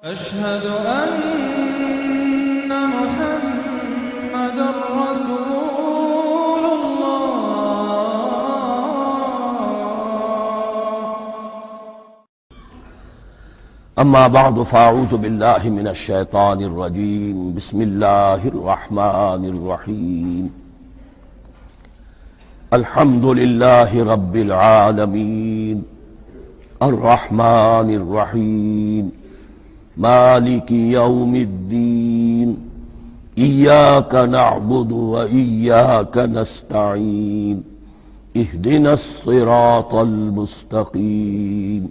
أشهد أن محمد رسول الله. أما بعد فأعوذ بالله من الشيطان الرجيم. بسم الله الرحمن الرحيم. الحمد لله رب العالمين الرحمن الرحيم مالك يوم الدين إياك نعبد وإياك نستعين اهدنا الصراط المستقيم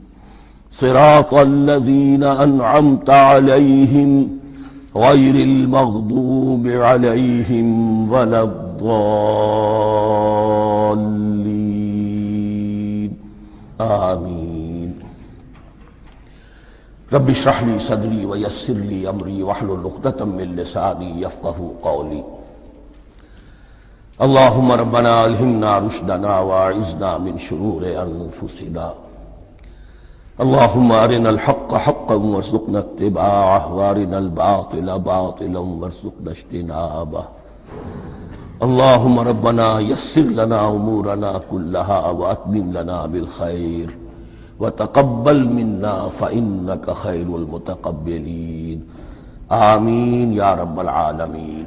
صراط الذين أنعمت عليهم غير المغضوب عليهم ولا الضالين آمين. رب اشرح لي صدري ويسر لي أمري واحلل عقدة من لساني يفقهوا قولي. اللهم ربنا ألهمنا رشدنا وأعذنا من شرور أنفسنا. اللهم أرنا الحق حقا وارزقنا اتباعه وأرنا الباطل باطلا وارزقنا اجتنابه. اللهم ربنا يسر لنا أمورنا كلها وأتمم لنا بالخير وتقبل منا فإنك خير المتقبلين آمین یا رب العالمین.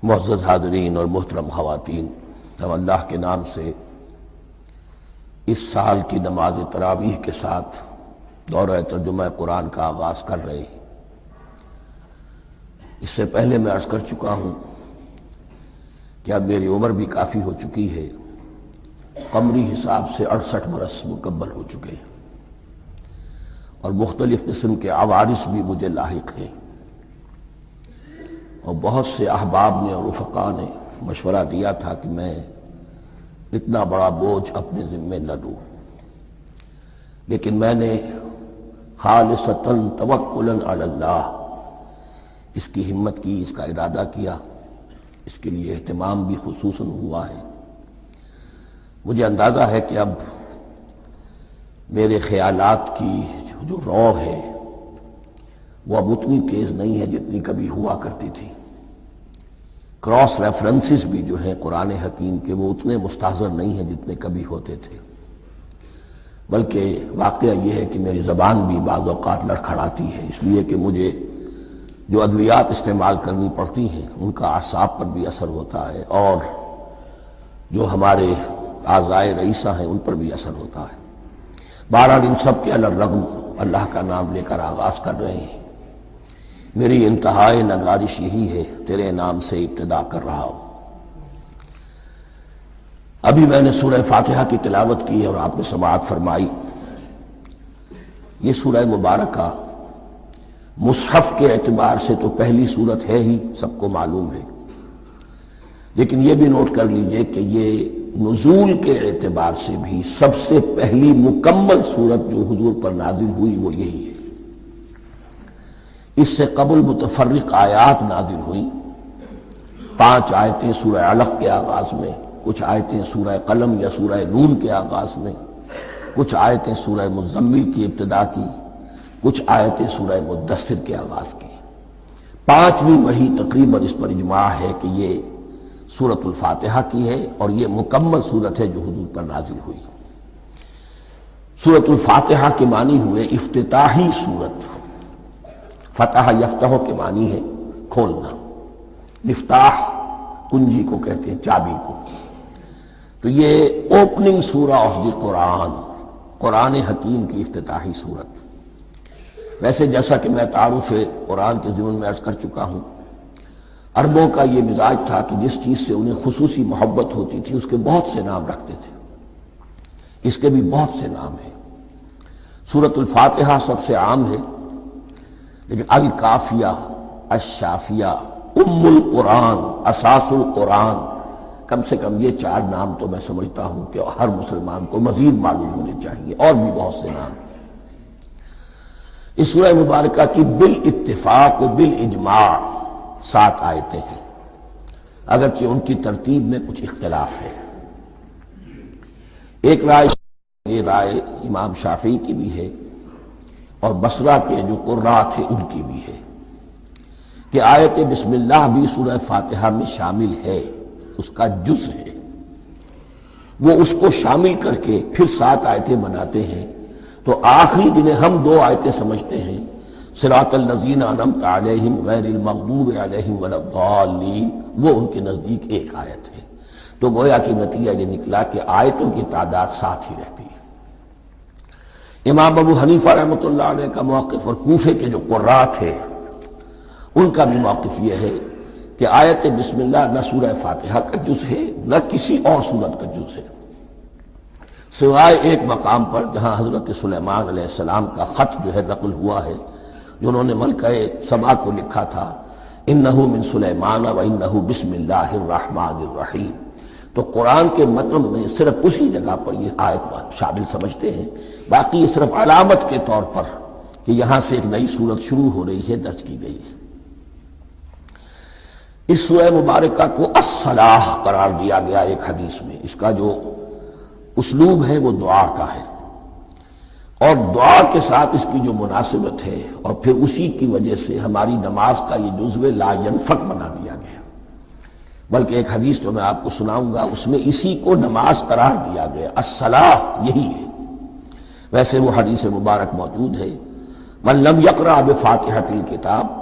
معزز حاضرین اور محترم خواتین، ہم اللہ کے نام سے اس سال کی نماز تراویح کے ساتھ دورہ ترجمہ قرآن کا آغاز کر رہے ہیں۔ اس سے پہلے میں عرض کر چکا ہوں کہ اب میری عمر بھی کافی ہو چکی ہے، قمری حساب سے 68 برس مکمل ہو چکے ہیں، اور مختلف قسم کے عوارض بھی مجھے لاحق ہیں، اور بہت سے احباب نے اور رفقاء نے مشورہ دیا تھا کہ میں اتنا بڑا بوجھ اپنے ذمے نہ لوں، لیکن میں نے خالصتاً توکلاً علی اللہ اس کی ہمت کی، اس کا ارادہ کیا، اس کے لیے اہتمام بھی خصوصاً ہوا ہے۔ مجھے اندازہ ہے کہ اب میرے خیالات کی جو رو ہے وہ اب اتنی تیز نہیں ہے جتنی کبھی ہوا کرتی تھی۔ کراس ریفرنسز بھی جو ہیں قرآن حکیم کے وہ اتنے مستحضر نہیں ہیں جتنے کبھی ہوتے تھے، بلکہ واقعہ یہ ہے کہ میری زبان بھی بعض اوقات لڑکھڑاتی ہے، اس لیے کہ مجھے جو ادویات استعمال کرنی پڑتی ہیں ان کا اعصاب پر بھی اثر ہوتا ہے، اور جو ہمارے اعضائے رئیسہ ہیں ان پر بھی اثر ہوتا ہے۔ بہرحال ان سب کے علی الرغم اللہ کا نام لے کر آغاز کر رہے ہیں۔ میری انتہائی نگارش یہی ہے، تیرے نام سے ابتدا کر رہا ہوں۔ ابھی میں نے سورہ فاتحہ کی تلاوت کی اور آپ نے سماعت فرمائی۔ یہ سورہ مبارکہ مصحف کے اعتبار سے تو پہلی سورت ہے ہی، سب کو معلوم ہے، لیکن یہ بھی نوٹ کر لیجئے کہ یہ نزول کے اعتبار سے بھی سب سے پہلی مکمل سورت جو حضور پر نازل ہوئی وہ یہی ہے۔ اس سے قبل متفرق آیات نازل ہوئیں، 5 آیتیں سورہ علق کے آغاز میں، کچھ آیتیں سورہ قلم یا سورہ نون کے آغاز میں، کچھ آیتیں سورہ مزمل کی ابتدا کی، کچھ آیتیں سورہ مدثر کے آغاز کی۔ 5ویں وحی تقریباً اس پر اجماع ہے کہ یہ سورۃ الفاتحہ کی ہے، اور یہ مکمل سورت ہے جو حضور پر نازل ہوئی۔ سورۃ الفاتحہ کے معنی ہوئے افتتاحی سورت، فتح یفتح کے معنی ہے کھولنا، مفتاح کنجی کو کہتے ہیں، چابی کو۔ تو یہ اوپننگ سورہ آف دی قرآن، قرآن حکیم کی افتتاحی سورت۔ ویسے جیسا کہ میں تعارف قرآن کے ضمن میں عرض کر چکا ہوں، عربوں کا یہ مزاج تھا کہ جس چیز سے انہیں خصوصی محبت ہوتی تھی اس کے بہت سے نام رکھتے تھے۔ اس کے بھی بہت سے نام ہیں۔ سورۃ الفاتحہ سب سے عام ہے، لیکن الکافیہ، الشافیہ، ام القرآن، اساس القرآن، کم سے کم یہ 4 نام تو میں سمجھتا ہوں کہ ہر مسلمان کو مزید معلوم ہونے چاہیے، اور بھی بہت سے نام ہیں۔ اس سورہ مبارکہ کی بالاتفاق و بالاجماع 7 آیتیں ہیں، اگرچہ ان کی ترتیب میں کچھ اختلاف ہے۔ ایک رائے، یہ رائے امام شافعی کی بھی ہے، اور بصرہ کے جو قراء تھے ان کی بھی ہے کہ آیت بسم اللہ بھی سورہ فاتحہ میں شامل ہے، اس کا جز ہے، وہ اس کو شامل کر کے پھر 7 آیتیں بناتے ہیں، تو آخری جنہیں ہم 2 آیتیں سمجھتے ہیں، صراط الذین انعمت علیہم غیر المغضوب علیہم ولا الضالین، وہ ان کے نزدیک ایک آیت ہے۔ تو گویا کہ نتیجہ یہ نکلا کہ آیتوں کی تعداد 7 ہی رہتی ہے۔ امام ابو حنیفہ رحمۃ اللہ علیہ کا موقف اور کوفے کے جو قراء تھے ان کا بھی موقف یہ ہے کہ آیت بسم اللہ نہ سورہ فاتحہ کا جز ہے نہ کسی اور سورت کا جز ہے، سوائے ایک مقام پر جہاں حضرت سلیمان علیہ السلام کا خط جو ہے نقل ہوا ہے، جنہوں نے ملکہ سبا کو لکھا تھا انہ من سلیمان و انہ بسم اللہ الرحمن الرحیم، تو قرآن کے متن میں صرف اسی جگہ پر یہ آیت شامل سمجھتے ہیں، باقی یہ صرف علامت کے طور پر کہ یہاں سے ایک نئی سورت شروع ہو رہی ہے درج کی گئی ہے۔ اس سورہ مبارکہ کو الصلاح قرار دیا گیا ایک حدیث میں، اس کا جو اسلوب ہے وہ دعا کا ہے، اور دعا کے ساتھ اس کی جو مناسبت ہے اور پھر اسی کی وجہ سے ہماری نماز کا یہ جزو لا ینفک بنا دیا گیا، بلکہ ایک حدیث جو میں آپ کو سناؤں گا اس میں اسی کو نماز قرار دیا گیا، الصلاح یہی ہے۔ ویسے وہ حدیث مبارک موجود ہے من لم یقرأ بفاتحۃ الکتاب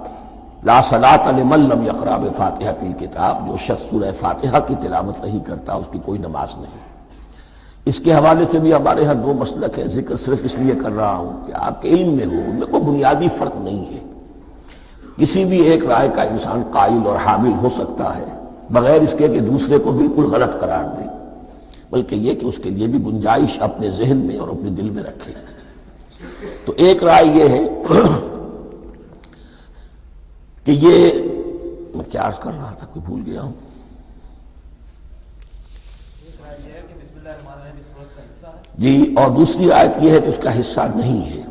لا صلاۃ لمن لم یقرأ بفاتحۃ الکتاب، جو شخص سورہ فاتحہ کی تلاوت نہیں کرتا اس کی کوئی نماز نہیں۔ اس کے حوالے سے بھی ہمارے ہاں 2 مسلک ہیں، ذکر صرف اس لیے کر رہا ہوں کہ آپ کے علم میں ہو، ان میں کوئی بنیادی فرق نہیں ہے، کسی بھی ایک رائے کا انسان قائل اور حامل ہو سکتا ہے بغیر اس کے کہ دوسرے کو بالکل غلط قرار دے، بلکہ یہ کہ اس کے لیے بھی گنجائش اپنے ذہن میں اور اپنے دل میں رکھے۔ تو ایک رائے یہ ہے کہ یہ میں کیا عرض کر رہا تھا، کوئی بھول گیا ہوں۔ جی، اور دوسری آیت یہ ہے کہ اس کا حصہ نہیں ہے،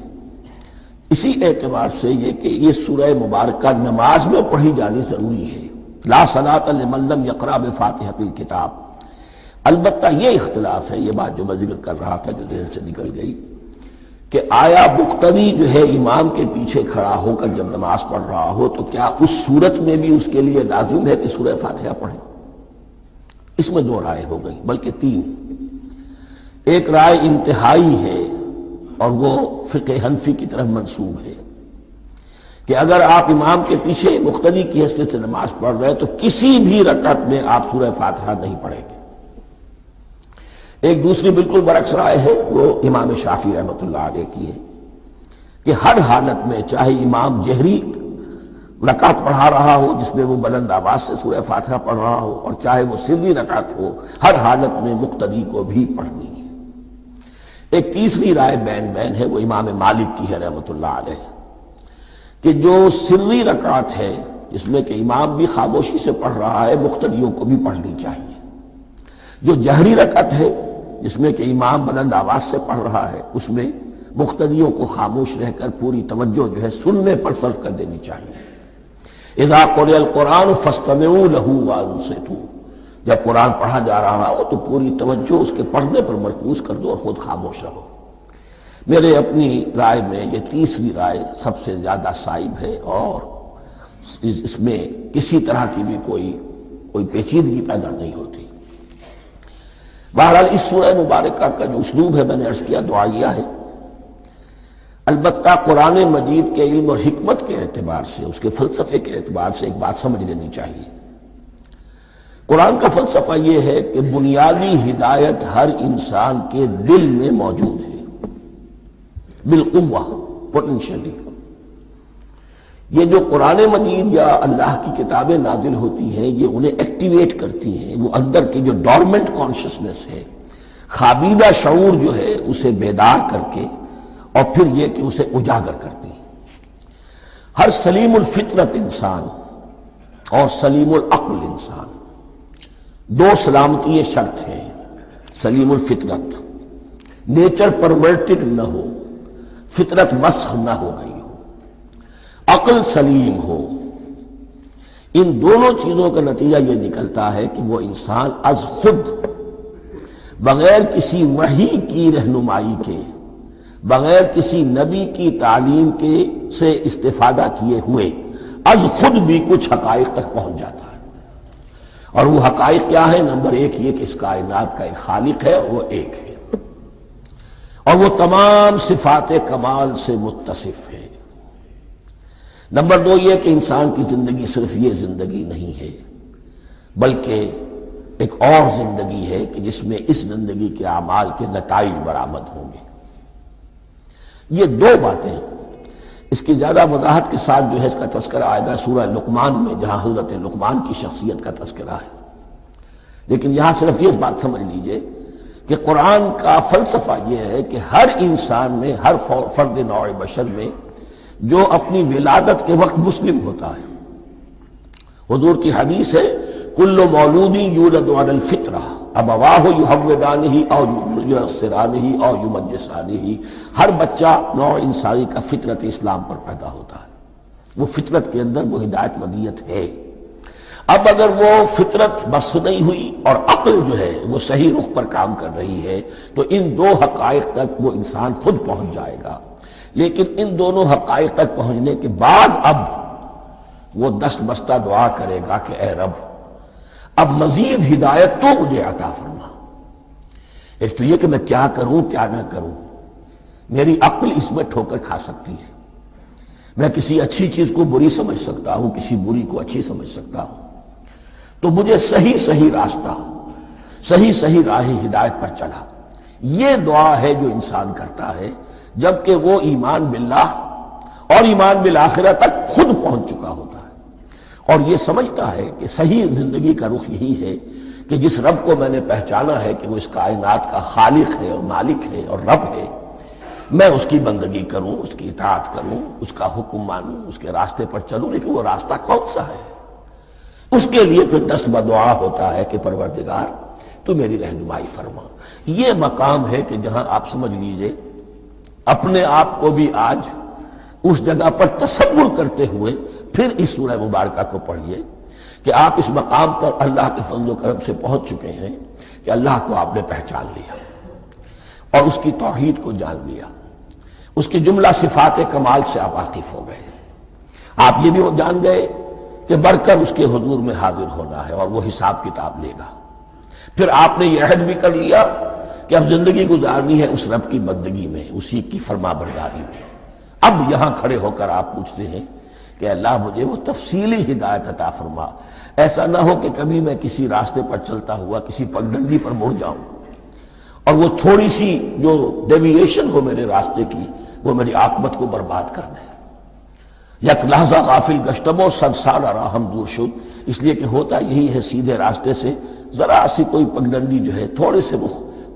اسی اعتبار سے یہ کہ یہ سورہ مبارکہ نماز میں پڑھی جانی ضروری ہے، لا صلاۃ لمن لم یقرأ بفاتحۃ الکتاب۔ البتہ یہ اختلاف ہے، یہ بات جو میں ذکر کر رہا تھا جو ذہن سے نکل گئی، کہ آیا مقتدی جو ہے امام کے پیچھے کھڑا ہو کر جب نماز پڑھ رہا ہو تو کیا اس صورت میں بھی اس کے لیے لازم ہے کہ سورہ فاتحہ پڑھے؟ اس میں 2 رائے ہو گئی، بلکہ 3۔ ایک رائے انتہائی ہے اور وہ فقہ حنفی کی طرف منسوب ہے کہ اگر آپ امام کے پیچھے مقتدی کی حیثیت سے نماز پڑھ رہے تو کسی بھی رکعت میں آپ سورہ فاتحہ نہیں پڑھیں گے۔ ایک دوسری بالکل برعکس رائے ہے، وہ امام شافعی رحمۃ اللہ علیہ کی ہے کہ ہر حالت میں چاہے امام جہری رکعت پڑھا رہا ہو جس میں وہ بلند آواز سے سورہ فاتحہ پڑھ رہا ہو اور چاہے وہ سری رکعت ہو، ہر حالت میں مقتدی کو بھی پڑھنی ہے۔ ایک تیسری رائے بین ہے، وہ امام مالک کی ہے رحمۃ اللہ علیہ، کہ جو سری رکعت ہے جس میں کہ امام بھی خاموشی سے پڑھ رہا ہے مقتدیوں کو بھی پڑھنی چاہیے، جو جہری رکعت ہے جس میں کہ امام بلند آواز سے پڑھ رہا ہے اس میں مقتدیوں کو خاموش رہ کر پوری توجہ جو ہے سننے پر صرف کر دینی چاہیے۔ اذا قرئ القرآن فاستمعوا له وانصتوا، جب قرآن پڑھا جا رہا ہو تو پوری توجہ اس کے پڑھنے پر مرکوز کر دو اور خود خاموش رہو۔ میرے اپنی رائے میں یہ تیسری رائے سب سے زیادہ صائب ہے اور اس میں کسی طرح کی بھی کوئی پیچیدگی پیدا نہیں ہوتی۔ بہرحال اس سورہ مبارکہ کا جو اسلوب ہے میں نے عرض کیا دعائیہ ہے، البتہ قرآن مجید کے علم اور حکمت کے اعتبار سے، اس کے فلسفے کے اعتبار سے ایک بات سمجھ لینی چاہیے۔ قرآن کا فلسفہ یہ ہے کہ بنیادی ہدایت ہر انسان کے دل میں موجود ہے، بالقوہ، پوٹینشلی۔ یہ جو قرآن مجید یا اللہ کی کتابیں نازل ہوتی ہیں یہ انہیں ایکٹیویٹ کرتی ہیں، وہ اندر کی جو ڈورمنٹ کانشسنس ہے، خوابیدہ شعور جو ہے اسے بیدار کر کے اور پھر یہ کہ اسے اجاگر کرتی ہیں۔ ہر سلیم الفطرت انسان اور سلیم العقل انسان، 2 سلامتی شرط ہیں۔ سلیم الفطرت، نیچر پرورٹڈ نہ ہو، فطرت مسخ نہ ہو گئی ہو، عقل سلیم ہو، ان دونوں چیزوں کا نتیجہ یہ نکلتا ہے کہ وہ انسان از خود بغیر کسی وحی کی رہنمائی کے بغیر کسی نبی کی تعلیم کے سے استفادہ کیے ہوئے از خود بھی کچھ حقائق تک پہنچ جاتا ہے۔ اور وہ حقائق کیا ہے؟ نمبر ایک یہ کہ اس کائنات کا ایک خالق ہے اور وہ ایک ہے، اور وہ تمام صفات کمال سے متصف ہے۔ نمبر دو یہ کہ انسان کی زندگی صرف یہ زندگی نہیں ہے، بلکہ ایک اور زندگی ہے کہ جس میں اس زندگی کے اعمال کے نتائج برآمد ہوں گے۔ یہ دو باتیں، اس کی زیادہ وضاحت کے ساتھ جو ہے اس کا تذکرہ آئے گا سورہ لقمان میں، جہاں حضرت لقمان کی شخصیت کا تذکرہ ہے۔ لیکن یہاں صرف یہ بات سمجھ لیجئے کہ قرآن کا فلسفہ یہ ہے کہ ہر انسان میں، ہر فرد نوع بشر میں جو اپنی ولادت کے وقت مسلم ہوتا ہے، حضور کی حدیث ہے کل مولود یولد علی الفطرہ ابواہ یحودانہ او ینصرانہ او یمجسانہ، ہر بچہ نوع انسانی کا فطرت اسلام پر پیدا ہوتا ہے، وہ فطرت کے اندر وہ ہدایت ودیت ہے۔ اب اگر وہ فطرت بس نہیں ہوئی اور عقل جو ہے وہ صحیح رخ پر کام کر رہی ہے تو ان دو حقائق تک وہ انسان خود پہنچ جائے گا۔ لیکن ان دونوں حقائق تک پہنچنے کے بعد اب وہ دست بستہ دعا کرے گا کہ اے رب اب مزید ہدایت تو مجھے عطا فرما۔ ایک تو یہ کہ میں کیا کروں کیا نہ کروں، میری عقل اس میں ٹھوکر کھا سکتی ہے، میں کسی اچھی چیز کو بری سمجھ سکتا ہوں، کسی بری کو اچھی سمجھ سکتا ہوں، تو مجھے صحیح راستہ، صحیح راہ ہدایت پر چلا۔ یہ دعا ہے جو انسان کرتا ہے جبکہ وہ ایمان باللہ اور ایمان بالآخرہ تک خود پہنچ چکا ہوتا ہے، اور یہ سمجھتا ہے کہ صحیح زندگی کا رخ یہی ہے کہ جس رب کو میں نے پہچانا ہے کہ وہ اس کائنات کا خالق ہے اور مالک ہے اور رب ہے، میں اس کی بندگی کروں، اس کی اطاعت کروں، اس کا حکم مانوں، اس کے راستے پر چلوں۔ لیکن وہ راستہ کون سا ہے؟ اس کے لیے پھر دست بدعا ہوتا ہے کہ پروردگار تو میری رہنمائی فرما۔ یہ مقام ہے کہ جہاں آپ سمجھ لیجئے اپنے آپ کو بھی آج اس جگہ پر تصور کرتے ہوئے پھر اس سورہ مبارکہ کو پڑھیے کہ آپ اس مقام پر اللہ کے فضل و کرم سے پہنچ چکے ہیں کہ اللہ کو آپ نے پہچان لیا اور اس کی توحید کو جان لیا، اس کی جملہ صفات کمال سے آپ واقف ہو گئے۔ آپ یہ بھی جان گئے کہ بڑھ کر اس کے حضور میں حاضر ہونا ہے اور وہ حساب کتاب لے گا۔ پھر آپ نے یہ عہد بھی کر لیا کہ اب زندگی گزارنی ہے اس رب کی بندگی میں، اسی کی فرما برداری میں۔ اب یہاں کھڑے ہو کر آپ پوچھتے ہیں کہ اللہ مجھے وہ تفصیلی ہدایت عطا فرما، ایسا نہ ہو کہ کبھی میں کسی راستے پر چلتا ہوا کسی پگڈنڈی پر مڑ جاؤں اور وہ تھوڑی سی جو ڈیوییشن ہو میرے راستے کی وہ میری عاقبت کو برباد کر دے۔ یک لحظہ غافل گشتم و صد سال راہم دور شد، اس لیے کہ ہوتا یہی ہے سیدھے راستے سے ذرا سی کوئی پگڈنڈی جو ہے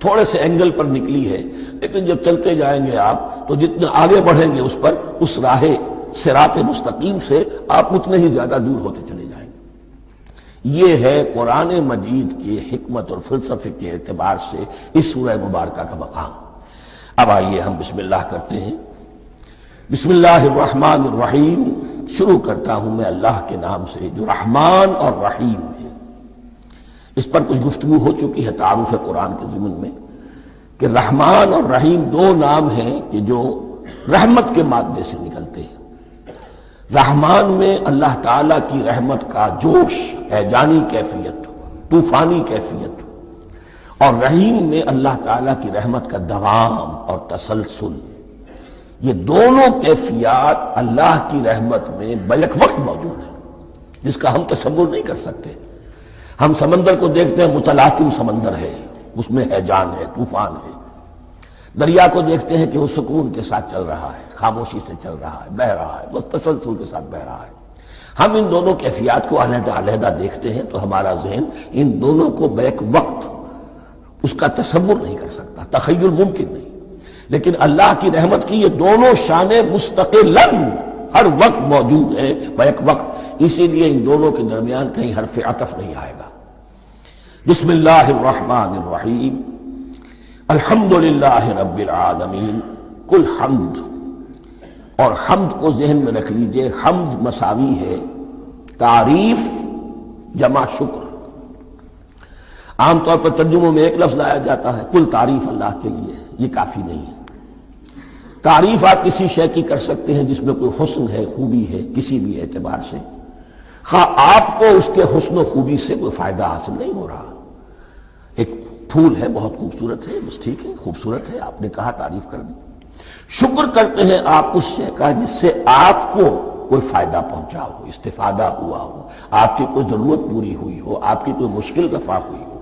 تھوڑے سے اینگل پر نکلی ہے، لیکن جب چلتے جائیں گے آپ تو جتنے آگے بڑھیں گے اس پر، اس راہ صراط مستقیم سے آپ اتنے ہی زیادہ دور ہوتے چلے جائیں گے۔ یہ ہے قرآن مجید کی حکمت اور فلسفے کے اعتبار سے اس سورہ مبارکہ کا مقام۔ اب آئیے ہم بسم اللہ کرتے ہیں۔ بسم اللہ الرحمن الرحیم، شروع کرتا ہوں میں اللہ کے نام سے جو رحمان اور رحیم ہے۔ اس پر کچھ گفتگو ہو چکی ہے تعارف قرآن کے ضمن میں کہ رحمان اور رحیم دو نام ہیں کہ جو رحمت کے مادے سے نکلتے ہیں۔ رحمان میں اللہ تعالیٰ کی رحمت کا جوش، ہیجانی کیفیت، طوفانی کیفیت، اور رحیم میں اللہ تعالیٰ کی رحمت کا دوام اور تسلسل۔ یہ دونوں کیفیات اللہ کی رحمت میں بیک وقت موجود ہیں، جس کا ہم تصور نہیں کر سکتے۔ ہم سمندر کو دیکھتے ہیں، متلاطم سمندر ہے، اس میں ہیجان ہے، طوفان ہے۔ دریا کو دیکھتے ہیں کہ وہ سکون کے ساتھ چل رہا ہے، خاموشی سے چل رہا ہے، بہہ رہا ہے، بس تسلسل کے ساتھ بہہ رہا ہے۔ ہم ان دونوں کیفیات کو علیحدہ علیحدہ دیکھتے ہیں تو ہمارا ذہن ان دونوں کو بیک وقت اس کا تصور نہیں کر سکتا، تخیل ممکن نہیں۔ لیکن اللہ کی رحمت کی یہ دونوں شانیں مستقلاً ہر وقت موجود ہیں، بیک وقت، اسی لیے ان دونوں کے درمیان کہیں حرف عطف نہیں آئے گا۔ بسم اللہ الرحمن الرحیم، الحمدللہ رب العالمین۔ کل حمد، اور حمد کو ذہن میں رکھ لیجئے، حمد مساوی ہے تعریف جمع شکر۔ عام طور پر ترجموں میں ایک لفظ لایا جاتا ہے، کل تعریف اللہ کے لیے، یہ کافی نہیں ہے۔ تعریف آپ کسی شے کی کر سکتے ہیں جس میں کوئی حسن ہے، خوبی ہے، کسی بھی اعتبار سے، خواہ آپ کو اس کے حسن و خوبی سے کوئی فائدہ حاصل نہیں ہو رہا۔ ایک پھول ہے، بہت خوبصورت ہے، بس ٹھیک ہے، خوبصورت ہے، آپ نے کہا، تعریف کر دی۔ شکر کرتے ہیں آپ اس شے کا جس سے آپ کو کوئی فائدہ پہنچا ہو، استفادہ ہوا ہو، آپ کی کوئی ضرورت پوری ہوئی ہو، آپ کی کوئی مشکل رفع ہوئی ہو۔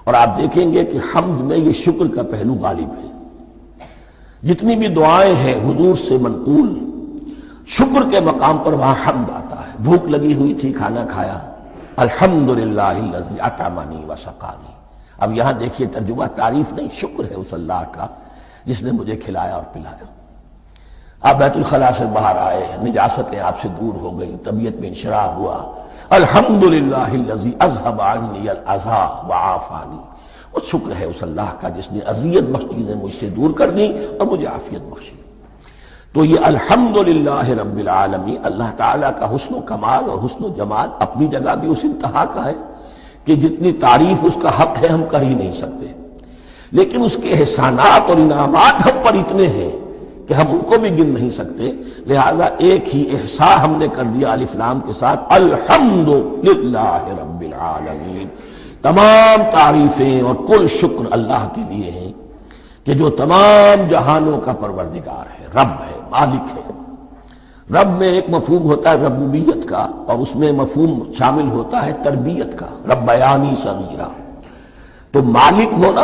اور آپ دیکھیں گے کہ حمد میں یہ شکر کا پہلو غالب ہے۔ جتنی بھی دعائیں ہیں حضور سے منقول، شکر کے مقام پر وہاں حمد آتا ہے۔ بھوک لگی ہوئی تھی، کھانا کھایا، الحمدللہ الذی اطعمنی وسقانی۔ اب یہاں دیکھیے ترجمہ تعریف نہیں، شکر ہے اس اللہ کا جس نے مجھے کھلایا اور پلایا۔ آپ بیت الخلاء سے باہر آئے، نجاستیں آپ سے دور ہو گئی، طبیعت میں انشراح ہوا، الحمدللہ الذی اذھب عنی الاذی وعافانی۔ وہ شکر ہے اس اللہ کا جس نے اذیت بخش چیزیں مجھ سے دور کر دی اور مجھے عافیت بخشی۔ تو یہ الحمدللہ رب العالمین، اللہ تعالیٰ کا حسن و کمال اور حسن و جمال اپنی جگہ بھی اس انتہا کا ہے کہ جتنی تعریف اس کا حق ہے ہم کر ہی نہیں سکتے، لیکن اس کے احسانات اور انعامات ہم پر اتنے ہیں کہ ہم ان کو بھی گن نہیں سکتے۔ لہذا ایک ہی احساء ہم نے کر دیا الف لام کے ساتھ، الحمدللہ رب العالمین۔ تمام تعریفیں اور کل شکر اللہ کے لیے ہیں کہ جو تمام جہانوں کا پروردگار ہے، رب ہے، مالک ہے۔ رب میں ایک مفہوم ہوتا ہے ربوبیت کا، اور اس میں مفہوم شامل ہوتا ہے تربیت کا، ربیانی صغیرہ۔ تو مالک ہونا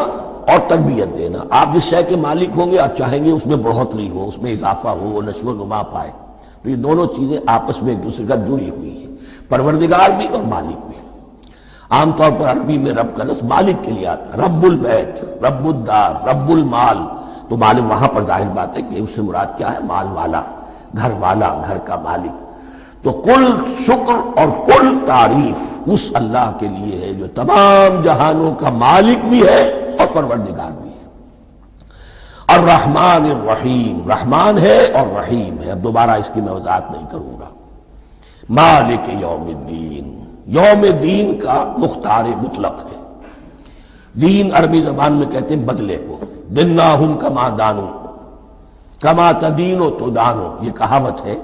اور تربیت دینا، آپ جس شے کے مالک ہوں گے آپ چاہیں گے اس میں بڑھوتری ہو، اس میں اضافہ ہو، وہ نشو و نما پائے۔ تو یہ دونوں چیزیں آپس میں ایک دوسرے کا جڑی ہوئی ہیں، پروردگار بھی اور مالک بھی۔ عام طور پر عربی میں رب کا لفظ مالک کے لیے آتا ہے، رب البیت، رب الدار، رب المال۔ تو مالک وہاں پر ظاہر بات ہے کہ اس سے مراد کیا ہے، مال والا، گھر والا، گھر کا مالک۔ تو کل شکر اور کل تعریف اس اللہ کے لیے ہے جو تمام جہانوں کا مالک بھی ہے اور پروردگار بھی ہے۔ الرحمن الرحیم، رحمان ہے اور رحیم ہے۔ اب دوبارہ اس کی میں وضاحت نہیں کروں گا۔ مالک یوم الدین، یوم دین کا مختار مطلق ہے۔ دین عربی زبان میں کہتے ہیں بدلے کو، دناہم کما دانو کما تدینو تو دانو، یہ کہاوت ہے۔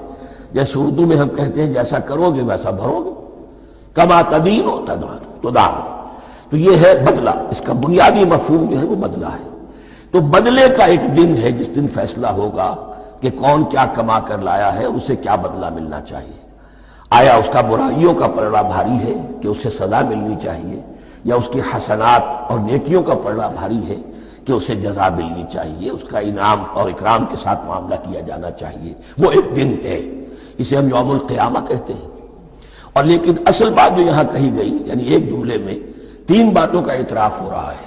جیسے اردو میں ہم کہتے ہیں جیسا کرو گے ویسا بھرو گے، کما تدینو تو دانو، تو یہ ہے بدلہ۔ اس کا بنیادی مفہوم جو ہے وہ بدلہ ہے۔ تو بدلے کا ایک دن ہے جس دن فیصلہ ہوگا کہ کون کیا کما کر لایا ہے، اسے کیا بدلہ ملنا چاہیے۔ آیا اس کا برائیوں کا پلڑا بھاری ہے کہ اسے سزا ملنی چاہیے، یا اس کی حسنات اور نیکیوں کا پلڑا بھاری ہے کہ اسے جزا ملنی چاہیے، اس کا انعام اور اکرام کے ساتھ معاملہ کیا جانا چاہیے۔ وہ ایک دن ہے، اسے ہم یوم القیامہ کہتے ہیں۔ اور لیکن اصل بات جو یہاں کہی گئی، یعنی ایک جملے میں تین باتوں کا اعتراف ہو رہا ہے۔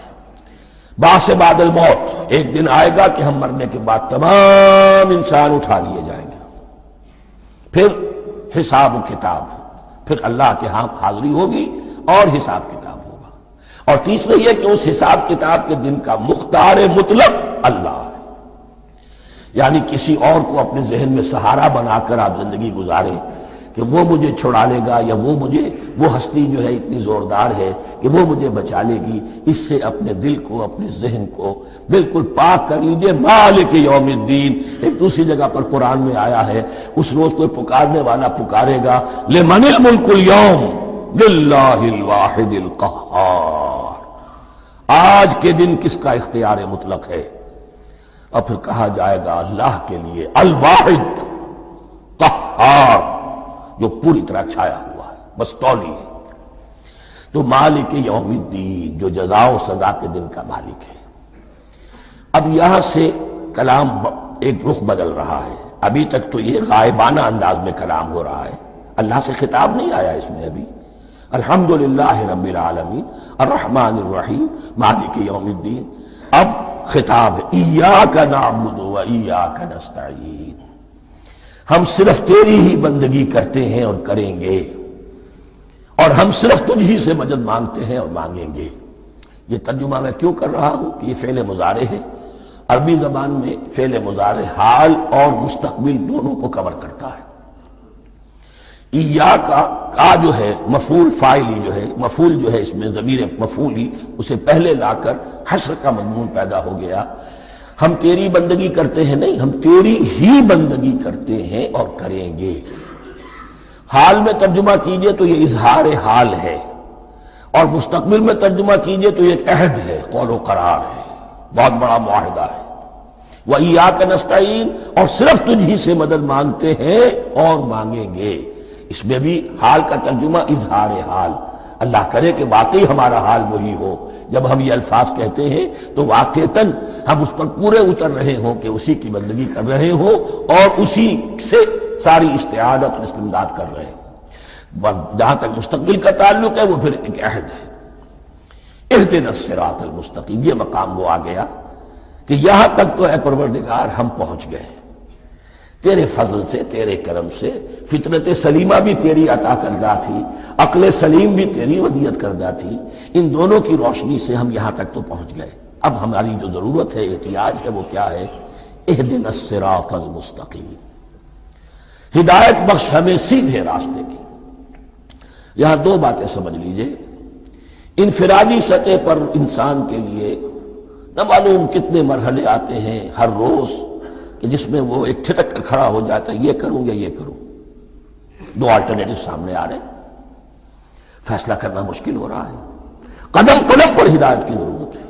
بعث بعد الموت، ایک دن آئے گا کہ ہم مرنے کے بعد تمام انسان اٹھا لیے جائیں گے، پھر حساب و کتاب، پھر اللہ کے ہاں حاضری ہوگی اور حساب کتاب ہوگا۔ اور تیسرا یہ کہ اس حساب کتاب کے دن کا مختار مطلق اللہ ہے، یعنی کسی اور کو اپنے ذہن میں سہارا بنا کر آپ زندگی گزاریں کہ وہ مجھے چھڑا لے گا، یا وہ ہستی جو ہے اتنی زوردار ہے کہ وہ مجھے بچا لے گی، اس سے اپنے دل کو، اپنے ذہن کو بالکل پاک کر لیجئے۔ مالک یوم الدین، ایک دوسری جگہ پر قرآن میں آیا ہے، اس روز کوئی پکارنے والا پکارے گا، لمن الملک اليوم للہ الواحد القہار، آج کے دن کس کا اختیار مطلق ہے؟ اور پھر کہا جائے گا اللہ کے لیے، الواحد قہار، جو پوری طرح چھایا ہوا ہے، بس تولی ہے۔ تو مالک یوم الدین، جو جزا و سزا کے دن کا مالک ہے۔ اب یہاں سے کلام ایک رخ بدل رہا ہے۔ ابھی تک تو یہ غائبانہ انداز میں کلام ہو رہا ہے، اللہ سے خطاب نہیں آیا اس میں ابھی۔ الحمدللہ رب العالمین الرحمن الرحیم مالک یوم الدین۔ اب خطاب ہے، ایاک نعبد و ایاک نستعین، ہم صرف تیری ہی بندگی کرتے ہیں اور کریں گے، اور ہم صرف تجھ ہی سے مدد مانگتے ہیں اور مانگیں گے۔ یہ ترجمہ میں کیوں کر رہا ہوں کہ یہ فعل مضارع ہے۔ عربی زبان میں فعل مضارع حال اور مستقبل دونوں کو کور کرتا ہے۔ ایاک کا جو ہے مفعول فاعلی جو ہے، مفعول جو ہے اس میں ضمیر مفعولی، اسے پہلے لا کر حشر کا مضمون پیدا ہو گیا۔ ہم تیری بندگی کرتے ہیں نہیں، ہم تیری ہی بندگی کرتے ہیں اور کریں گے۔ حال میں ترجمہ کیجئے تو یہ اظہار حال ہے، اور مستقبل میں ترجمہ کیجئے تو یہ ایک عہد ہے، قول و قرار ہے، بہت بڑا معاہدہ ہے۔ وَإِيَّاكَ نَسْتَعِينُ، اور صرف تجھ ہی سے مدد مانگتے ہیں اور مانگیں گے۔ اس میں بھی حال کا ترجمہ اظہار حال، اللہ کرے کہ واقعی ہمارا حال وہی ہو، جب ہم یہ الفاظ کہتے ہیں تو واقعتاً ہم اس پر پورے اتر رہے ہوں کہ اسی کی بندگی کر رہے ہوں اور اسی سے ساری استعانت اور استمداد کر رہے ہیں۔ جہاں تک مستقبل کا تعلق ہے وہ پھر ایک عہد ہے، اہدنا الصراط المستقیم، یہ مقام وہ آ گیا کہ یہاں تک تو اے پروردگار ہم پہنچ گئے، تیرے فضل سے، تیرے کرم سے۔ فطرت سلیمہ بھی تیری عطا کردہ تھی، عقل سلیم بھی تیری ودیعت کردہ تھی، ان دونوں کی روشنی سے ہم یہاں تک تو پہنچ گئے۔ اب ہماری جو ضرورت ہے، احتیاج ہے، وہ کیا ہے؟ اہدنا الصراط المستقیم، ہدایت بخش ہمیں سیدھے راستے کی۔ یہاں دو باتیں سمجھ لیجئے، انفرادی سطح پر انسان کے لیے نہ معلوم کتنے مرحلے آتے ہیں ہر روز کہ جس میں وہ ایک ٹھٹک کر کھڑا ہو جاتا ہے، یہ کروں یا یہ کروں، دو آلٹرنیٹو سامنے آ رہے ہیں، فیصلہ کرنا مشکل ہو رہا ہے، قدم قدم پر ہدایت کی ضرورت ہے۔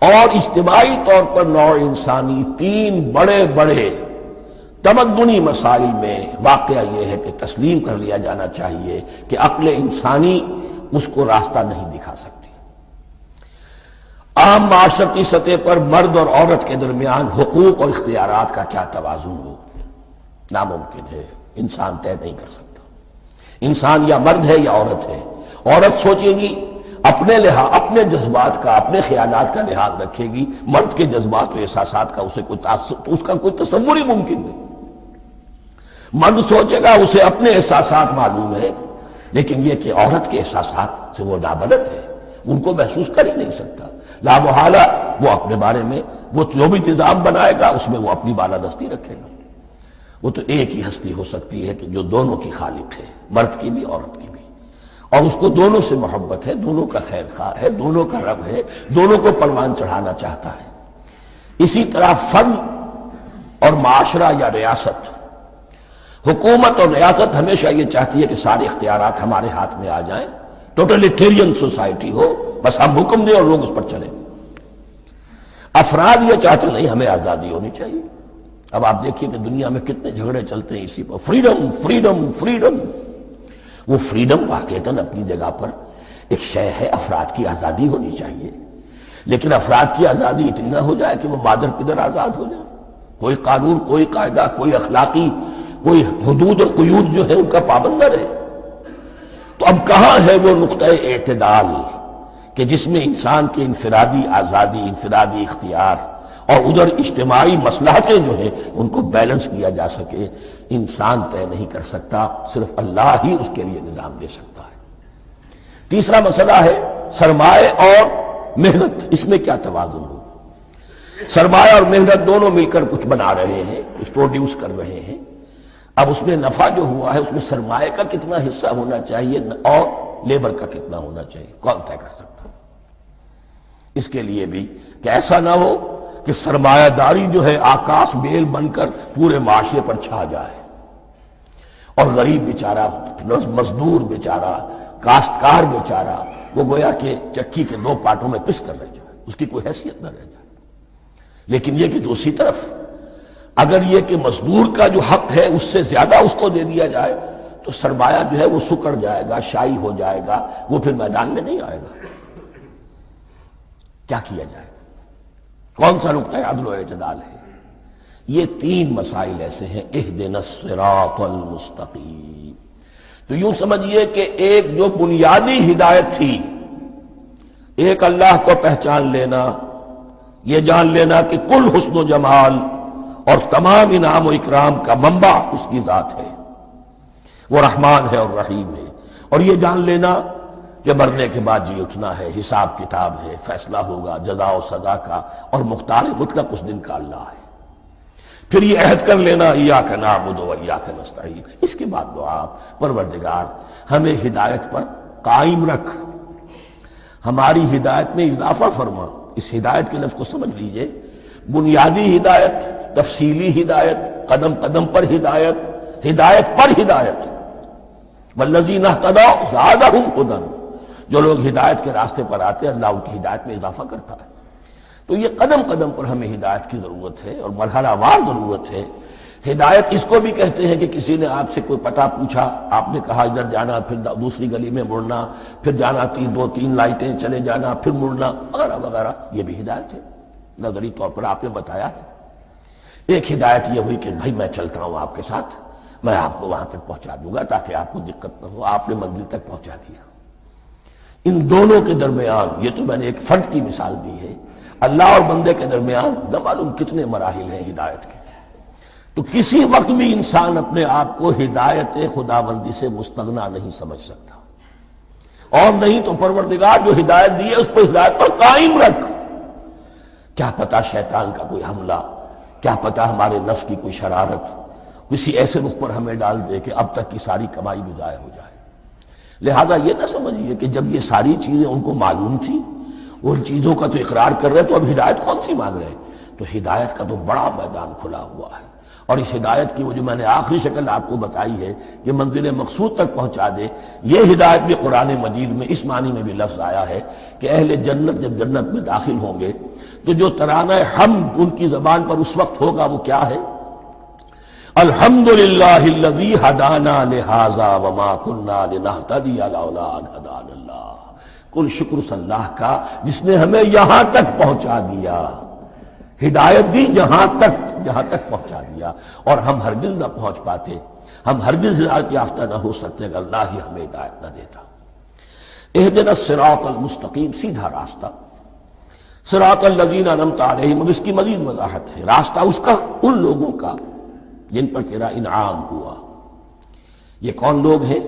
اور اجتماعی طور پر نوع انسانی تین بڑے بڑے تمدنی مسائل میں واقعہ یہ ہے کہ تسلیم کر لیا جانا چاہیے کہ عقل انسانی اس کو راستہ نہیں دکھا سکتی۔ عام معاشرتی سطح پر مرد اور عورت کے درمیان حقوق اور اختیارات کا کیا توازن ہو، ناممکن ہے، انسان طے نہیں کر سکتا۔ انسان یا مرد ہے یا عورت ہے، عورت سوچے گی اپنے لحاظ، اپنے جذبات کا، اپنے خیالات کا لحاظ رکھے گی، مرد کے جذبات و احساسات کا اسے اس کا کوئی تصور ہی ممکن نہیں۔ مرد سوچے گا اسے اپنے احساسات معلوم ہے، لیکن یہ کہ عورت کے احساسات سے وہ نابلد ہے، ان کو محسوس کر ہی نہیں سکتا، لا محالہ وہ اپنے بارے میں وہ جو بھی نظام بنائے گا اس میں وہ اپنی بالادستی رکھے گا۔ وہ تو ایک ہی ہستی ہو سکتی ہے کہ جو دونوں کی خالق ہے، مرد کی بھی عورت کی بھی، اور اس کو دونوں سے محبت ہے، دونوں کا خیر خواہ ہے، دونوں کا رب ہے، دونوں کو پروان چڑھانا چاہتا ہے۔ اسی طرح فرد اور معاشرہ یا ریاست، حکومت اور ریاست ہمیشہ یہ چاہتی ہے کہ سارے اختیارات ہمارے ہاتھ میں آ جائیں، ٹوٹلیٹیرین سوسائٹی ہو، بس ہم حکم دیں اور لوگ اس پر چلیں۔ افراد یہ چاہتے نہیں، ہمیں آزادی ہونی چاہیے۔ اب آپ دیکھیے کہ دنیا میں کتنے جھگڑے چلتے ہیں اسی پر، فریڈم فریڈم فریڈم۔ وہ فریڈم واقعتاً اپنی جگہ پر ایک شے ہے، افراد کی آزادی ہونی چاہیے، لیکن افراد کی آزادی اتنی نہ ہو جائے کہ وہ مادر پدر آزاد ہو جائے، کوئی قانون، کوئی قاعدہ، کوئی اخلاقی کوئی حدود اور قیود جو ہے ان کا پابند نہ رہے۔ تو اب کہاں ہے وہ نقطہ اعتدال کہ جس میں انسان کی انفرادی آزادی، انفرادی اختیار اور ادھر اجتماعی مصلحتیں جو ہیں ان کو بیلنس کیا جا سکے؟ انسان طے نہیں کر سکتا، صرف اللہ ہی اس کے لیے نظام دے سکتا ہے۔ تیسرا مسئلہ ہے سرمایہ اور محنت، اس میں کیا توازن ہو؟ سرمایہ اور محنت دونوں مل کر کچھ بنا رہے ہیں، کچھ پروڈیوس کر رہے ہیں۔ اب اس میں نفع جو ہوا ہے اس میں سرمایہ کا کتنا حصہ ہونا چاہیے اور لیبر کا کتنا ہونا چاہیے، کون طے کر سکتا؟ اس کے لیے بھی کہ ایسا نہ ہو کہ سرمایہ داری جو ہے آکاش بیل بن کر پورے معاشرے پر چھا جائے، اور غریب بیچارہ، مزدور بیچارہ، کاشتکار بیچارہ وہ گویا کہ چکی کے دو پارٹوں میں پس کر رہ جائے، اس کی کوئی حیثیت نہ رہ جائے۔ لیکن یہ کہ دوسری طرف اگر یہ کہ مزدور کا جو حق ہے اس سے زیادہ اس کو دے دیا جائے تو سرمایہ جو ہے وہ سکڑ جائے گا، شائی ہو جائے گا، وہ پھر میدان میں نہیں آئے گا۔ کیا کیا جائے؟ کون سا نقطہ عدل و اعتدال ہے؟ یہ تین مسائل ایسے ہیں، اہدنا الصراط المستقیم۔ تو یوں سمجھیے کہ ایک جو بنیادی ہدایت تھی، ایک اللہ کو پہچان لینا، یہ جان لینا کہ کل حسن و جمال اور تمام انعام و اکرام کا منبع اس کی ذات ہے، وہ رحمان ہے اور رحیم ہے، اور یہ جان لینا کہ مرنے کے بعد جی اٹھنا ہے، حساب کتاب ہے، فیصلہ ہوگا جزا و سزا کا، اور مختار مطلق اس دن کا اللہ ہے۔ پھر یہ عہد کر لینا ایاک نعبد و ایاک نستعین۔ اس کے بعد دعا، پروردگار ہمیں ہدایت پر قائم رکھ، ہماری ہدایت میں اضافہ فرما۔ اس ہدایت کے لفظ کو سمجھ لیجئے، بنیادی ہدایت، تفصیلی ہدایت، قدم قدم پر ہدایت، ہدایت پر ہدایت. والذین اہتدوا زادہم ہدی، جو لوگ ہدایت کے راستے پر آتے ہیں اللہ ان کی ہدایت میں اضافہ کرتا ہے. تو یہ قدم قدم پر ہمیں ہدایت کی ضرورت ہے اور مرحلہ وار ضرورت ہے. ہدایت اس کو بھی کہتے ہیں کہ کسی نے آپ سے کوئی پتہ پوچھا، آپ نے کہا ادھر جانا، پھر دوسری گلی میں مڑنا، پھر جانا دو تین لائٹیں چلے جانا، پھر مڑنا وغیرہ وغیرہ، یہ بھی ہدایت ہے. نظری طور پر آپ نے بتایا ہے. ایک ہدایت یہ ہوئی کہ بھائی میں چلتا ہوں آپ کے ساتھ، میں آپ کو وہاں پہ پہنچا دوں گا تاکہ آپ کو دقت نہ ہو، آپ نے منزل تک پہنچا دیا. ان دونوں کے درمیان، یہ تو میں نے ایک فرد کی مثال دی ہے، اللہ اور بندے کے درمیان نہ معلوم کتنے مراحل ہیں ہدایت کے. تو کسی وقت بھی انسان اپنے آپ کو ہدایت خداوندی سے مستغنا نہیں سمجھ سکتا، اور نہیں تو پروردگار جو ہدایت دی ہے اس پر ہدایت پر قائم رکھ. کیا پتہ شیطان کا کوئی حملہ، کیا پتہ ہمارے نفس کی کوئی شرارت کسی ایسے رخ پر ہمیں ڈال دے کہ اب تک کی ساری کمائی بھی ضائع ہو جائے. لہذا یہ نہ سمجھیے کہ جب یہ ساری چیزیں ان کو معلوم تھی، ان چیزوں کا تو اقرار کر رہے تو اب ہدایت کون سی مانگ رہے ہیں؟ تو ہدایت کا تو بڑا میدان کھلا ہوا ہے. اور اس ہدایت کی وہ جو میں نے آخری شکل آپ کو بتائی ہے کہ منزل مقصود تک پہنچا دے، یہ ہدایت بھی قرآن مجید میں اس معنی میں بھی لفظ آیا ہے کہ اہل جنت جب جنت میں داخل ہوں گے تو جو ترانہ حمد ان کی زبان پر اس وقت ہوگا وہ کیا ہے؟ الحمدللہ الذی ہدانا لہذا وما کنا لنہتدی لولا ان ہدانا اللہ. کل شکر اس اللہ کا جس نے ہمیں یہاں تک پہنچا دیا، ہدایت دی یہاں تک پہنچا دیا. اور ہم ہرگز نہ پہنچ پاتے، ہم ہرگز ہدایت یافتہ نہ ہو سکتے اگر اللہ ہی ہمیں ہدایت نہ دیتا. اہدنا الصراط المستقیم، سیدھا راستہ. صراط الذین انعمت علیہم، اب اس کی مزید وضاحت ہے. راستہ اس کا ان لوگوں کا جن پر تیرا انعام ہوا. یہ کون لوگ ہیں؟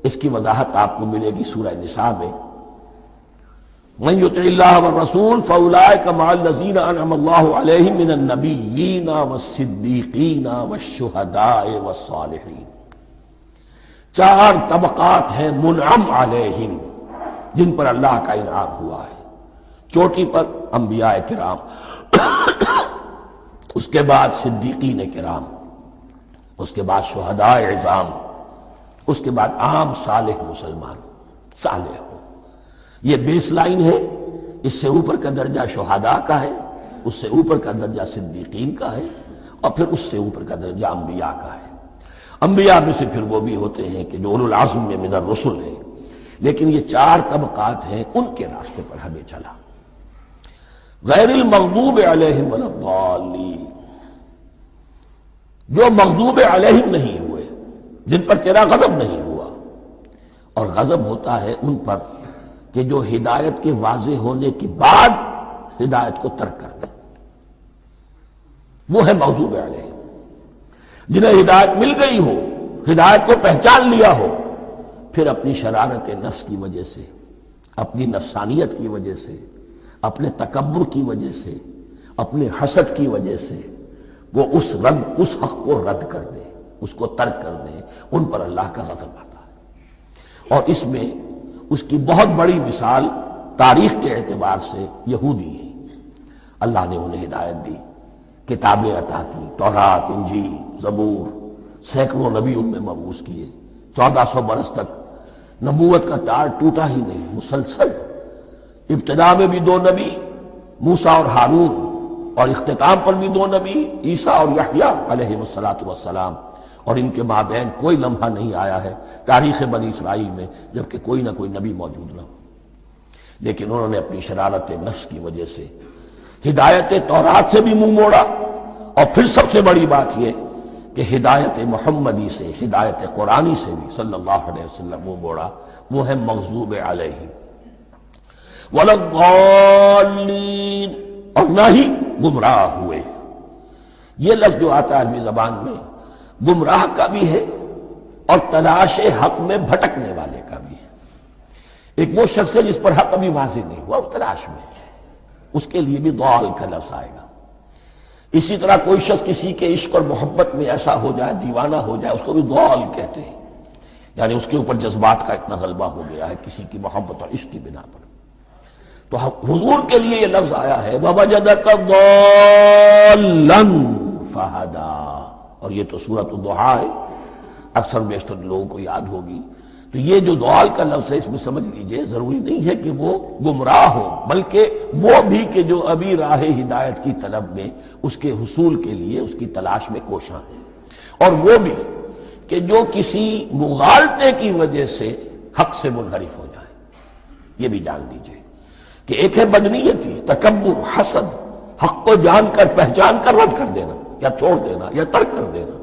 اس کی وضاحت آپ کو ملے گی سورہ نساء میں. من یطع اللہ والرسول فاولئک مع الذین انعم اللہ علیہم من النبیین والصدیقین والشہداء والصالحین. چار طبقات ہیں منعم علیہم جن پر اللہ کا انعام ہوا ہے. چوٹی پر انبیاء کرام، اس کے بعد صدیقین کرام، اس کے بعد شہداء عظام، اس کے بعد عام صالح مسلمان صالح ہو. یہ بیس لائن ہے. اس سے اوپر کا درجہ شہداء کا ہے، اس سے اوپر کا درجہ صدیقین کا ہے، اور پھر اس سے اوپر کا درجہ انبیاء کا ہے. انبیاء میں سے پھر وہ بھی ہوتے ہیں کہ جو اولو العزم میں من الرسل ہیں. لیکن یہ چار طبقات ہیں، ان کے راستے پر ہمیں چلا. غیر المغضوب علیہم ولا الضالین، جو مغضوب علیہم نہیں ہوئے، جن پر تیرا غضب نہیں ہوا. اور غضب ہوتا ہے ان پر کہ جو ہدایت کے واضح ہونے کے بعد ہدایت کو ترک کر دیں، وہ ہے مغضوب علیہم. جنہیں ہدایت مل گئی ہو، ہدایت کو پہچان لیا ہو، پھر اپنی شرارت نفس کی وجہ سے، اپنی نفسانیت کی وجہ سے، اپنے تکبر کی وجہ سے، اپنے حسد کی وجہ سے وہ اس حق کو رد کر دیں، اس کو ترک کر دیں. ان پر اللہ کا غضب آتا ہے. اور اس میں اس کی بہت بڑی مثال تاریخ کے اعتبار سے یہودی ہیں. اللہ نے انہیں ہدایت دی، کتابیں عطا کی، تورات، انجیل، زبور، سینکڑوں نبی ان میں مبعوث کیے. 1400 برس تک نبوت کا تار ٹوٹا ہی نہیں، مسلسل. ابتدا میں بھی 2 نبی، موسیٰ اور ہارون، اور اختتام پر بھی 2 نبی، عیسیٰ اور یحییٰ علیہ السلام. اور ان کے مابین کوئی لمحہ نہیں آیا ہے تاریخ بنی اسرائیل میں جبکہ کوئی نہ کوئی نبی موجود نہ ہو. لیکن انہوں نے اپنی شرارت نفس کی وجہ سے ہدایت تورات سے بھی منہ موڑا، اور پھر سب سے بڑی بات یہ کہ ہدایت محمدی سے، ہدایت قرآنی سے بھی صلی اللہ علیہ وسلم منہ موڑا. وہ ہے مغضوب علیہم ولا الضالین، اور نہ ہی گمراہ ہوئے. یہ لفظ جو آتا ہے عربی زبان میں گمراہ کا بھی ہے اور تلاش حق میں بھٹکنے والے کا بھی ہے. ایک وہ شخص ہے جس پر حق ابھی واضح نہیں ہوا، وہ تلاش میں ہے، اس کے لیے بھی ضال کا لفظ آئے گا. اسی طرح کوئی شخص کسی کے عشق اور محبت میں ایسا ہو جائے، دیوانہ ہو جائے، اس کو بھی ضال کہتے ہیں. یعنی اس کے اوپر جذبات کا اتنا غلبہ ہو گیا ہے کسی کی محبت اور عشق کی بنا پر. تو حضور کے لیے یہ لفظ آیا ہے وَوَجَدَكَ ضَالًّا فَهَدَىٰ، اور یہ تو سورۃ الضحیٰ ہے، اکثر بیشتر لوگوں کو یاد ہوگی۔ تو یہ جو ضال کا لفظ ہے اس میں سمجھ لیجئے ضروری نہیں ہے کہ وہ گمراہ ہو، بلکہ وہ بھی کہ جو ابھی راہ ہدایت کی طلب میں اس کے حصول کے لیے اس کی تلاش میں کوشاں ہیں، اور وہ بھی کہ جو کسی مغالطے کی وجہ سے حق سے منحرف ہو جائے۔ یہ بھی جان لیجئے کہ ایک ہے بدنیتی، تکبر، حسد، حق کو جان کر پہچان کر رد کر دینا یا چھوڑ دینا یا ترک کر دینا،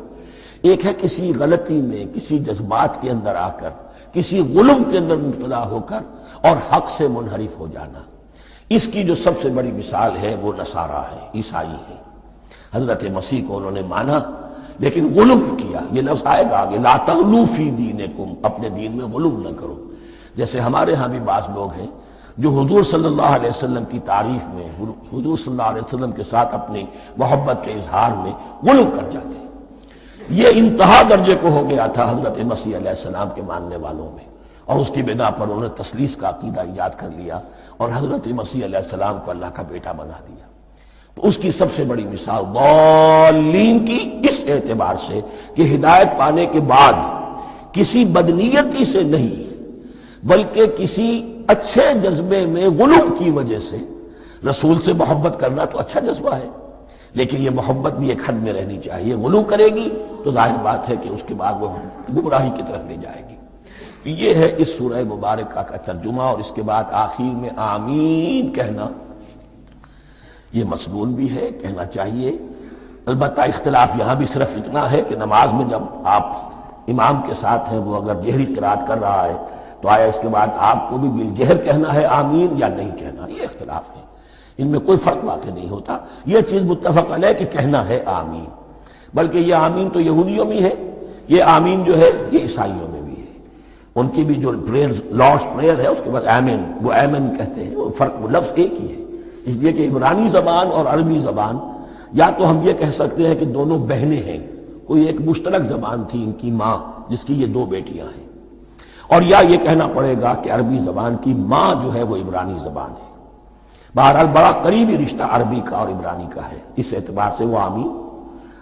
ایک ہے کسی غلطی میں، کسی جذبات کے اندر آ کر، کسی غلو کے اندر مبتلا ہو کر اور حق سے منحرف ہو جانا۔ اس کی جو سب سے بڑی مثال ہے وہ نصارہ ہے، عیسائی ہے۔ حضرت مسیح کو انہوں نے مانا لیکن غلو کیا، یہ لفظ آئے گا آگے، لا تغلو فی دینکم، اپنے دین میں غلو نہ کرو۔ جیسے ہمارے ہاں بھی بعض لوگ ہیں جو حضور صلی اللہ علیہ وسلم کی تعریف میں، حضور صلی اللہ علیہ وسلم کے ساتھ اپنی محبت کے اظہار میں غلو کر جاتے ہیں۔ یہ انتہا درجے کو ہو گیا تھا حضرت مسیح علیہ السلام کے ماننے والوں میں، اور اس کی بنا پر انہوں نے تثلیث کا عقیدہ ایجاد کر لیا اور حضرت مسیح علیہ السلام کو اللہ کا بیٹا بنا دیا۔ تو اس کی سب سے بڑی مثال ضالین کی اس اعتبار سے کہ ہدایت پانے کے بعد کسی بدنیتی سے نہیں بلکہ کسی اچھے جذبے میں غلو کی وجہ سے، رسول سے محبت کرنا تو اچھا جذبہ ہے لیکن یہ محبت بھی ایک حد میں رہنی چاہیے۔ غلو کرے گی تو ظاہر بات ہے کہ اس کے بعد وہ گمراہی کی طرف لے جائے گی۔ یہ ہے اس سورہ مبارکہ کا ترجمہ، اور اس کے بعد آخر میں آمین کہنا یہ مسنون بھی ہے، کہنا چاہیے۔ البتہ اختلاف یہاں بھی صرف اتنا ہے کہ نماز میں جب آپ امام کے ساتھ ہیں، وہ اگر جہری قرات کر رہا ہے تو آیا اس کے بعد آپ کو بھی بالجہر کہنا ہے آمین یا نہیں کہنا، یہ اختلاف ہے، ان میں کوئی فرق واقع نہیں ہوتا۔ یہ چیز متفق علیہ کہ کہنا ہے آمین، بلکہ یہ آمین تو یہودیوں میں ہے، یہ آمین جو ہے یہ عیسائیوں میں بھی ہے۔ ان کی بھی جو پریئر، لارڈس پریئر ہے، اس کے بعد آمین، وہ آمین کہتے ہیں، وہ فرق، وہ لفظ ایک ہی ہے۔ اس لیے کہ عبرانی زبان اور عربی زبان، یا تو ہم یہ کہہ سکتے ہیں کہ دونوں بہنیں ہیں، کوئی ایک مشترک زبان تھی ان کی ماں جس کی یہ دو بیٹیاں ہیں، اور یا یہ کہنا پڑے گا کہ عربی زبان کی ماں جو ہے وہ عبرانی زبان ہے۔ بہرحال بڑا قریبی رشتہ عربی کا اور عبرانی کا ہے، اس اعتبار سے وہ آمین۔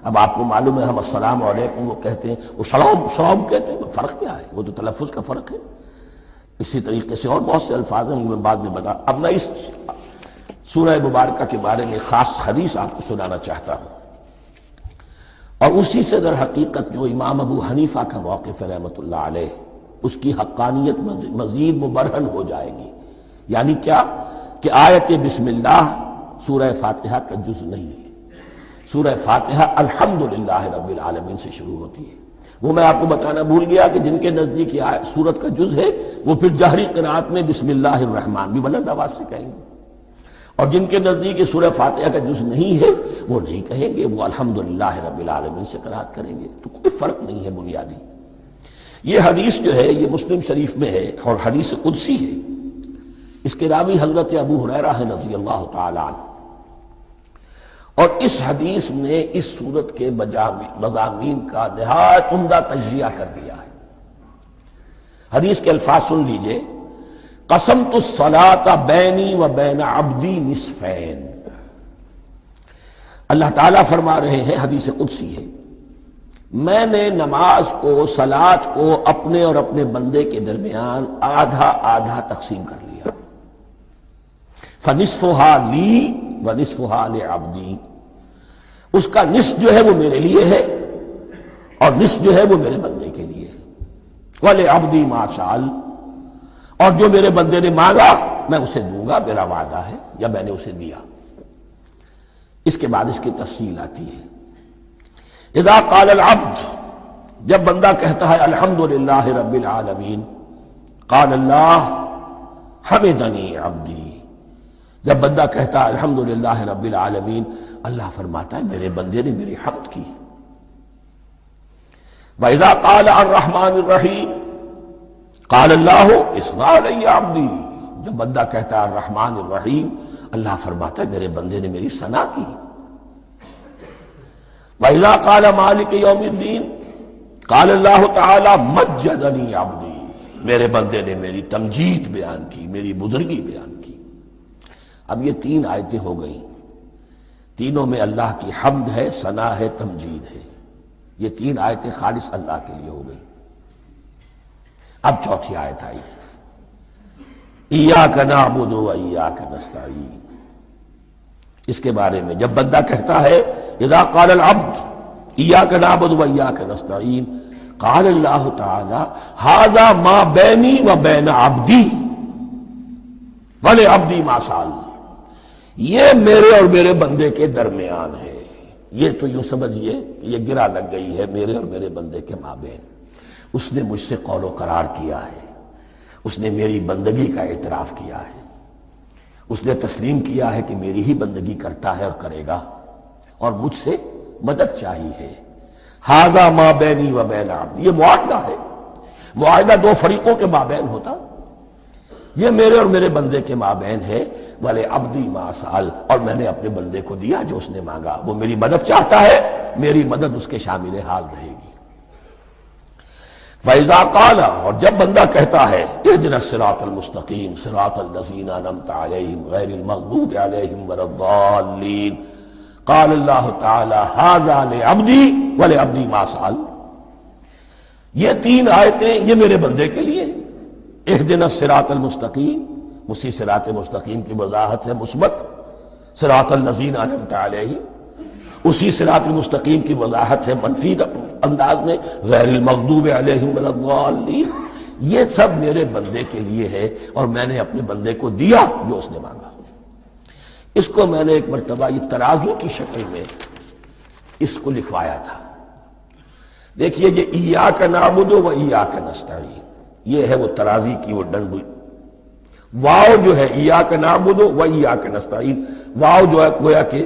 اب آپ کو معلوم ہے ہم السلام علیکم وہ کہتے ہیں، وہ سلام کہتے ہیں، فرق کیا ہے؟ وہ تو تلفظ کا فرق ہے۔ اسی طریقے سے اور بہت سے الفاظ ہیں، میں بعد میں بتا۔ اب میں اس سورہ مبارکہ کے بارے میں خاص حدیث آپ کو سنانا چاہتا ہوں، اور اسی سے در حقیقت جو امام ابو حنیفہ کا موقف ہے رحمۃ اللہ علیہ، اس کی حقانیت مزید مبرہن ہو جائے گی۔ یعنی کیا کہ آیت بسم اللہ سورہ فاتحہ کا جز نہیں ہے، سورہ فاتحہ الحمدللہ رب العالمین سے شروع ہوتی ہے۔ وہ میں آپ کو بتانا بھول گیا کہ جن کے نزدیک یہ سورت کا جز ہے وہ پھر جہری قرات میں بسم اللہ الرحمن بھی بلند آواز سے کہیں گے، اور جن کے نزدیک یہ سورہ فاتحہ کا جز نہیں ہے وہ نہیں کہیں گے، وہ الحمدللہ رب العالمین سے قرات کریں گے۔ تو کوئی فرق نہیں ہے بنیادی۔ یہ حدیث جو ہے یہ مسلم شریف میں ہے اور حدیث قدسی ہے۔ اس کے راوی حضرت ابو ہریرہ ہے رضی اللہ تعالی عنہ، اور اس حدیث نے اس سورت کے مضامین کا نہایت عمدہ تجزیہ کر دیا ہے۔ حدیث کے الفاظ سن لیجئے، قسمت الصلاۃ بینی و بین عبدی نصفین۔ اللہ تعالیٰ فرما رہے ہیں، حدیث قدسی ہے، میں نے نماز کو، صلاۃ کو اپنے اور اپنے بندے کے درمیان آدھا آدھا تقسیم کر لیا۔ فنصفها لی ونصفها لعبدی، اس کا نصف جو ہے وہ میرے لیے ہے اور نصف جو ہے وہ میرے بندے کے لیے ہے۔ ولعبدی ما سأل، اور جو میرے بندے نے مانگا میں اسے دوں گا، میرا وعدہ ہے یا میں نے اسے دیا۔ اس کے بعد اس کی تفصیل آتی ہے، اذا قال العبد، جب بندہ کہتا ہے الحمدللہ رب العالمین، قال اللہ حمدنی عبدی، جب بندہ کہتا ہے الحمدللہ رب العالمین، اللہ فرماتا ہے میرے بندے نے میری حمد کی۔ وَإِذَا قَالَ الرَّحْمَٰنِ الرَّحِيمِ قَالَ اللَّهُ اثْنَىٰ عَلَيَّ عَبْدِي، جب بندہ کہتا ہے الرحمن الرحیم، اللہ فرماتا ہے میرے بندے نے میری ثنا کی۔ وَإِذَا قَالَ مَالِكِ يَوْمِ الدِّينِ قَالَ اللَّهُ تَعَالَىٰ مَجَّدَنِي عَبْدِي، میرے بندے نے میری تمجید بیان کی، میری بزرگی بیان کی۔ اب یہ تین آیتیں ہو گئیں، تینوں میں اللہ کی حمد ہے، ثنا ہے، تمجید ہے. یہ تین آیتیں خالص اللہ کے لیے ہو گئیں. اب چوتھی آیت آئی، ایاک نعبد و ایاک نستعین. اس کے بارے میں جب بندہ کہتا ہے اذا قال العبد ایاک نعبد و ایاک نستعین، قال اللہ تعالی ھذا ما بینی و بین عبدی ولعبدی ما سأل. یہ میرے اور میرے بندے کے درمیان ہے. یہ تو یوں سمجھیے کہ یہ گرا لگ گئی ہے میرے اور میرے بندے کے مابین. اس نے مجھ سے قول و قرار کیا ہے، اس نے میری بندگی کا اعتراف کیا ہے، اس نے تسلیم کیا ہے کہ میری ہی بندگی کرتا ہے اور کرے گا، اور مجھ سے مدد چاہیے ہے. ھذا ما بینی و بین عبدی، یہ معاہدہ ہے. معاہدہ دو فریقوں کے مابین ہوتا، یہ میرے اور میرے بندے کے مابین ہے. وَلِعَبْدِي مَا سَأَلَ، اور میں نے اپنے بندے کو دیا جو اس نے مانگا. وہ میری مدد چاہتا ہے، میری مدد اس کے شامل حال رہے گی. فَإِذَا قَالَ، اور جب بندہ کہتا ہے اهْدِنَا الصِّرَاطَ الْمُسْتَقِيمَ صِرَاطَ الَّذِينَ أَنْعَمْتَ عَلَيْهِمْ غَيْرِ الْمَغْضُوبِ عَلَيْهِمْ وَلَا الضَّالِّينَ، قال اللہ تعالی ھذا لعبدی ولعبدی ما سأل. یہ تین آیتیں یہ میرے بندے کے لیے. اهدنا الصراط المستقیم، اسی صراط مستقیم کی وضاحت ہے مثبت. صراط الذین انعمت علیہم، اسی صراط المستقیم کی وضاحت ہے منفی انداز میں غیر المغضوب علیہم ولا الضالین. یہ سب میرے بندے کے لیے ہے اور میں نے اپنے بندے کو دیا جو اس نے مانگا. اس کو میں نے ایک مرتبہ یہ ترازو کی شکل میں اس کو لکھوایا تھا. دیکھیے یہ ایاک نعبد و ایاک نستعین، یہ ہے وہ ترازی کی وہ ڈنڈ. واو جو ہے ایاک نعبد و ایاک نستعین، واو جو ہے گویا کہ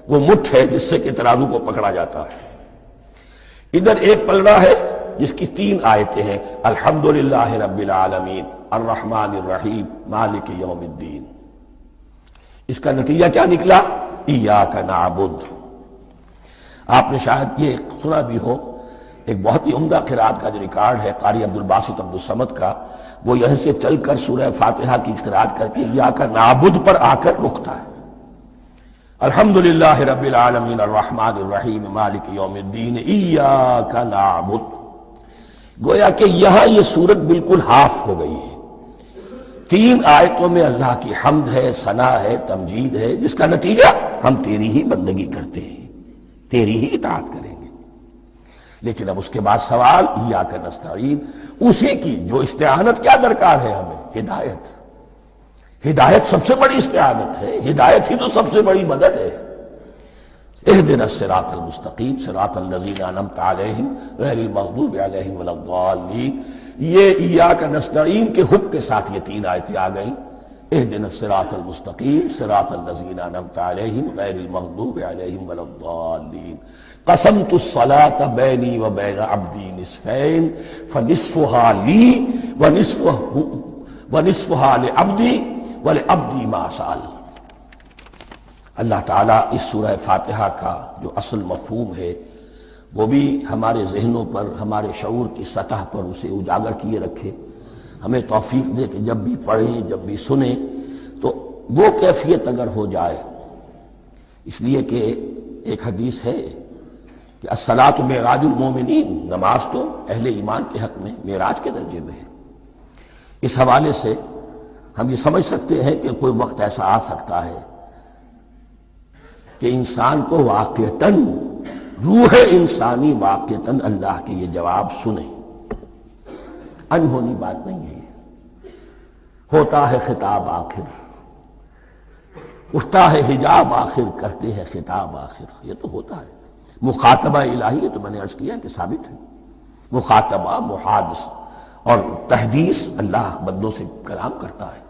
وہ مٹھ ہے جس سے کہ ترازو کو پکڑا جاتا ہے. ادھر ایک پلڑا ہے جس کی تین آیتیں ہیں، الحمدللہ رب العالمین الرحمن الرحیم مالک یوم الدین. اس کا نتیجہ کیا نکلا؟ ایاک نعبد. آپ نے شاید یہ سنا بھی ہو، ایک بہت ہی عمدہ قرات کا جو ریکارڈ ہے قاری عبدالباسط عبدالصمد کا، وہ یہیں سے چل کر سورہ فاتحہ کی قرات کر کے ایاک نعبد پر آ کر رکتا ہے. الحمدللہ رب العالمین الرحمن الرحیم مالک یوم الدین ایاک نعبد. گویا کہ یہاں یہ صورت بالکل ہاف ہو گئی ہے. تین آیتوں میں اللہ کی حمد ہے، ثنا ہے، تمجید ہے، جس کا نتیجہ ہم تیری ہی بندگی کرتے ہیں، تیری ہی اطاعت کریں گے. لیکن اب اس کے بعد سوال ایاک نستعین، اسی کی جو استعانت کیا درکار ہے ہمیں؟ ہدایت. ہدایت سب سے بڑی استعانت ہے، ہدایت ہی تو سب سے بڑی مدد ہے. اهدنا الصراط المستقیم صراط الذین انعمت علیہم غیر المغضوب علیہم ولا الضالین. یہ ایاک نستعین کے حکم کے ساتھ یہ تین آیتیں آ گئیں. اهدنا الصراط المستقیم صراط الذین انعمت علیہم غیر المغضوب علیہم ولا الضالین. قسمت الصلاۃ بینی و بین عبدی نصفین فنصفها لی ونصفها لعبدی ولعبدی ما سأل. اللہ تعالیٰ اس سورہ فاتحہ کا جو اصل مفہوم ہے وہ بھی ہمارے ذہنوں پر، ہمارے شعور کی سطح پر اسے اجاگر کیے رکھے. ہمیں توفیق دے کہ جب بھی پڑھیں، جب بھی سنیں تو وہ کیفیت اگر ہو جائے. اس لیے کہ ایک حدیث ہے کہ الصلاۃ معراج المومنین، نماز تو اہل ایمان کے حق میں معراج کے درجے میں ہے. اس حوالے سے ہم یہ سمجھ سکتے ہیں کہ کوئی وقت ایسا آ سکتا ہے کہ انسان کو واقعتاً، روح انسانی واقعتاً اللہ کے یہ جواب سنے. انہونی بات نہیں ہے. ہوتا ہے خطاب آخر، اٹھتا ہے حجاب آخر، کرتے ہیں خطاب آخر. یہ تو ہوتا ہے. مخاطبہ الہی ہے تو میں نے عرض کیا کہ ثابت ہے. مخاطبہ، محادث اور تحدیث اللہ بندوں سے کلام کرتا ہے.